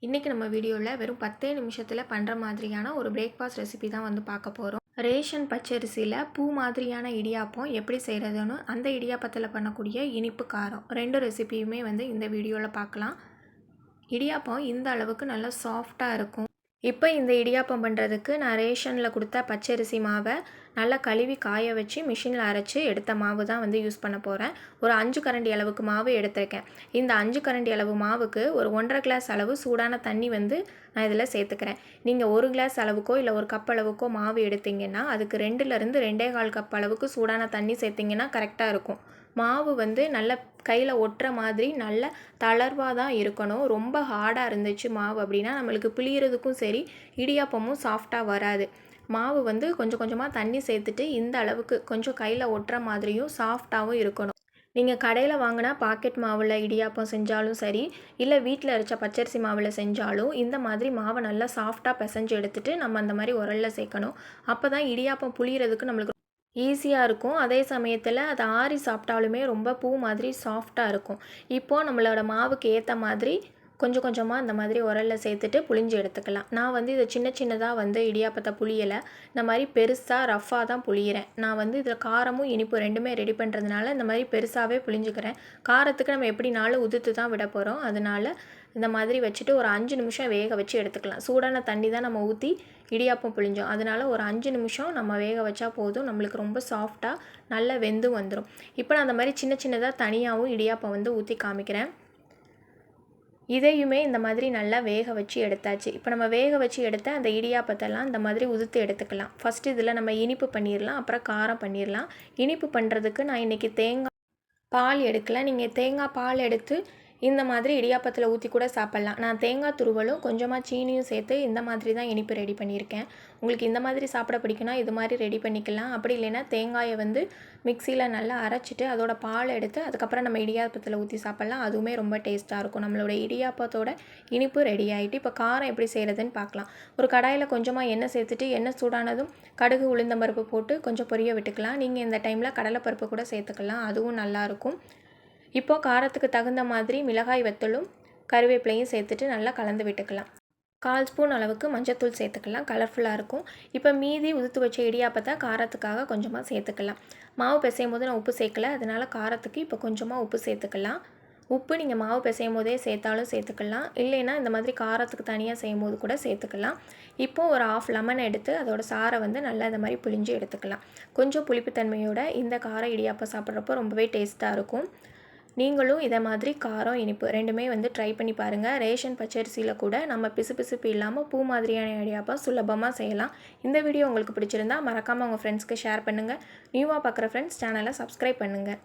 இன்றைக்கி நம்ம வீடியோவில் வெறும் 10 நிமிஷத்தில் பண்ணுற மாதிரியான ஒரு பிரேக்ஃபாஸ்ட் ரெசிபி தான் வந்து பார்க்க போகிறோம். ரேஷன் பச்சரிசியில் பூ மாதிரியான இடியாப்பம் எப்படி செய்கிறதுன்னு, அந்த இடியாப்பத்தில் பண்ணக்கூடிய இனிப்பு காரம் 2 ரெசிபியுமே வந்து இந்த வீடியோவில் பார்க்கலாம். இடியாப்பம் இந்த அளவுக்கு நல்லா சாஃப்டாக இருக்கும். இப்போ இந்த இடியாப்பம் பண்ணுறதுக்கு நான் ரேஷனில் கொடுத்த பச்சரிசி மாவை நல்லா கழுவி காய வச்சு மிஷினில் அரைச்சி எடுத்த மாவு தான் வந்து யூஸ் பண்ண போகிறேன். ஒரு 5 கரண்டி அளவுக்கு மாவு எடுத்திருக்கேன். இந்த 5 கரண்டி அளவு மாவுக்கு ஒரு 1.5 கிளாஸ் அளவு சூடான தண்ணி வந்து நான் இதில் சேர்த்துக்கிறேன். நீங்கள் 1 கிளாஸ் அளவுக்கோ இல்லை 1 கப் அளவுக்கோ மாவு எடுத்திங்கன்னா அதுக்கு 2லேருந்து 2.25 கப் அளவுக்கு சூடான தண்ணி சேர்த்திங்கன்னா கரெக்டாக இருக்கும். மாவு வந்து நல்ல கையில் ஒட்டுற மாதிரி நல்ல தளர்வாக தான் இருக்கணும். ரொம்ப ஹார்டாக இருந்துச்சு மாவு அப்படின்னா நம்மளுக்கு பிழியறதுக்கும் சரி இடியாப்பமும் சாஃப்டாக வராது. மாவு வந்து கொஞ்சம் கொஞ்சமாக தண்ணி சேர்த்துட்டு இந்த அளவுக்கு கொஞ்சம் கையில் ஒட்டுற மாதிரியும் சாஃப்டாகவும் இருக்கணும். நீங்கள் கடையில் வாங்கினா பாக்கெட் மாவில் இடியாப்பம் செஞ்சாலும் சரி, இல்லை வீட்டில் அரைச்ச பச்சரிசி மாவில் செஞ்சாலும் இந்த மாதிரி மாவை நல்லா சாஃப்டாக பிசைஞ்சு எடுத்துகிட்டு நம்ம அந்த மாதிரி உரலில் சேர்க்கணும். அப்போ தான் இடியாப்பம் புளியறதுக்கு நம்மளுக்கு ஈஸியாக இருக்கும். அதே சமயத்தில் அதை ஆறி சாப்பிட்டாலுமே ரொம்ப பூ மாதிரி சாஃப்டாக இருக்கும். இப்போது நம்மளோட மாவுக்கு ஏற்ற மாதிரி கொஞ்சம் கொஞ்சமாக இந்த மாதிரி உரலில் சேர்த்துட்டு புளிஞ்சு எடுத்துக்கலாம். நான் வந்து இதை சின்ன சின்னதாக வந்து இடியாப்பத்தை புளியலை, இந்த மாதிரி பெருசாக ரஃப்பாக தான் புளியிறேன். நான் வந்து இதில் காரமும் இனிப்பு 2மே ரெடி பண்ணுறதுனால இந்த மாதிரி பெருசாகவே புளிஞ்சுக்கிறேன். காரத்துக்கு நம்ம எப்படினாலும் உதுத்து தான் விட போகிறோம். அதனால் இந்த மாதிரி வச்சுட்டு ஒரு 5 நிமிஷம் வேக வச்சு எடுத்துக்கலாம். சூடான தண்ணி தான் நம்ம ஊற்றி இடியாப்பம் புளிஞ்சோம். அதனால் ஒரு 5 நிமிஷம் நம்ம வேக வச்சா போதும். நம்மளுக்கு ரொம்ப சாஃப்டாக நல்லா வெந்து வந்துடும். இப்போ நான் அந்த மாதிரி சின்ன சின்னதாக தனியாகவும் இடியாப்பம் வந்து ஊற்றி காமிக்கிறேன். இதையுமே இந்த மாதிரி நல்லா வேக வச்சு எடுத்தாச்சு. இப்போ நம்ம வேக வச்சு எடுத்த அந்த இடியாப்பத்தெல்லாம் இந்த மாதிரி உதுத்து எடுத்துக்கலாம். ஃபஸ்ட்டு இதில் நம்ம இனிப்பு பண்ணிடலாம், அப்புறம் காரம் பண்ணிடலாம். இனிப்பு பண்ணுறதுக்கு நான் இன்றைக்கி தேங்காய் பால் எடுக்கல. நீங்கள் தேங்காய் பால் எடுத்து இந்த மாதிரி இடியாப்பத்தில் ஊற்றி கூட சாப்பிட்லாம். நான் தேங்காய் துருவலும் கொஞ்சமாக சீனியும் சேர்த்து இந்த மாதிரி தான் இனிப்பு ரெடி பண்ணியிருக்கேன். உங்களுக்கு இந்த மாதிரி சாப்பிட பிடிக்குன்னா இது மாதிரி ரெடி பண்ணிக்கலாம். அப்படி இல்லைன்னா தேங்காயை வந்து மிக்சியில் நல்லா அரைச்சிட்டு அதோட பால் எடுத்து அதுக்கப்புறம் நம்ம இடியாப்பத்தில் ஊற்றி சாப்பிட்லாம். அதுவுமே ரொம்ப டேஸ்ட்டாக இருக்கும். நம்மளோட இடியாப்பத்தோட இனிப்பு ரெடி ஆகிட்டு இப்போ காரம் எப்படி செய்கிறதுன்னு பார்க்கலாம். ஒரு கடாயில் கொஞ்சமாக எண்ணெய் சேர்த்துட்டு எண்ணெய் சூடானதும் கடுகு உளுந்தம்பருப்பு போட்டு கொஞ்சம் பொரிய விட்டுக்கலாம். நீங்கள் இந்த டைமில் கடலைப்பருப்பு கூட சேர்த்துக்கலாம், அதுவும் நல்லாயிருக்கும். இப்போது காரத்துக்கு தகுந்த மாதிரி மிளகாய் வத்தலும் கருவேப்பிலையும் சேர்த்துட்டு நல்லா கலந்து விட்டுக்கலாம். 1/4 ஸ்பூன் அளவுக்கு மஞ்சத்தூள் சேர்த்துக்கலாம், கலர்ஃபுல்லாக இருக்கும். இப்போ மீதி உதுத்து வச்ச இடியாப்பத்தை காரத்துக்காக கொஞ்சமாக சேர்த்துக்கலாம். மாவு பிசையும் போது நான் உப்பு சேர்க்கல, அதனால் காரத்துக்கு இப்போ கொஞ்சமாக உப்பு சேர்த்துக்கலாம். உப்பு நீங்கள் மாவு பிசையும் போதே சேர்த்தாலும் சேர்த்துக்கலாம், இல்லைன்னா இந்த மாதிரி காரத்துக்கு தனியாக செய்யும் போது கூட சேர்த்துக்கலாம். இப்போது ஒரு 1/2 லெமன் எடுத்து அதோட சாரை வந்து நல்லா இந்த மாதிரி புளிஞ்சு எடுத்துக்கலாம். கொஞ்சம் புளிப்புத்தன்மையோட இந்த கார இடியாப்பம் சாப்பிட்றப்போ ரொம்பவே டேஸ்ட்டாக இருக்கும். நீங்களும் இதை மாதிரி காரம் இனிப்பு 2மே வந்து ட்ரை பண்ணி பாருங்கள். ரேஷன் பச்சரிசியில் கூட நம்ம பிசுபிசுப்பு இல்லாமல் பூ மாதிரியான இடியாப்பம் சுலபமாக செய்யலாம். இந்த வீடியோ உங்களுக்கு பிடிச்சிருந்தா மறக்காமல் உங்கள் ஃப்ரெண்ட்ஸ்க்கு ஷேர் பண்ணுங்கள். நியூவாக பார்க்குற ஃப்ரெண்ட்ஸ் சேனலை சப்ஸ்கிரைப் பண்ணுங்கள்.